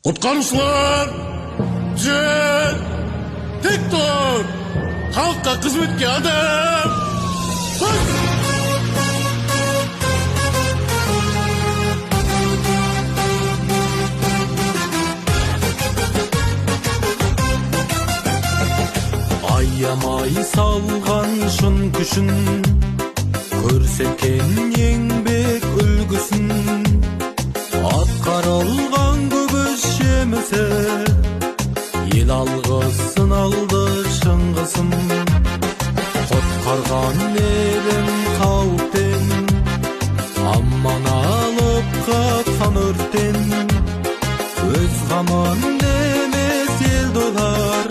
Құтқарушылар, жер, тек тұр, халыққа қызметке адам. Аямай салған шын күшін, көрсеткен еңбек үлгісін. Атқарылған көп іс жемісі, ел алғысын алды шыңғысын. Құтқарған елін қауіптен, аман алып қатқан өрттен. Өз қамын емес ел додар,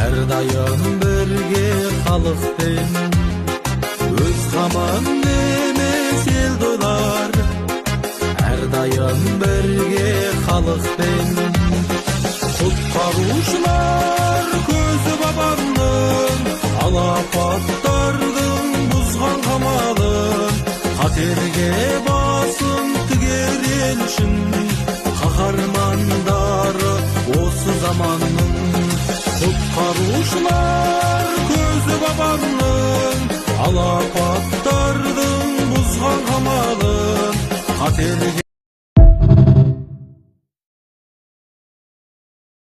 әрдайым бірге халықпен. Өз қамын емес ел додар, әрдайым бірге халықпен. Құтқарушылар көзі бабамның, алапаттардың бұзған қамалын. Қатерге басын тігер ел үшін, қаһармандары осы заманның. Құтқарушылар көзі бабамның, алапаттардың бұзған қамалын. Қатерге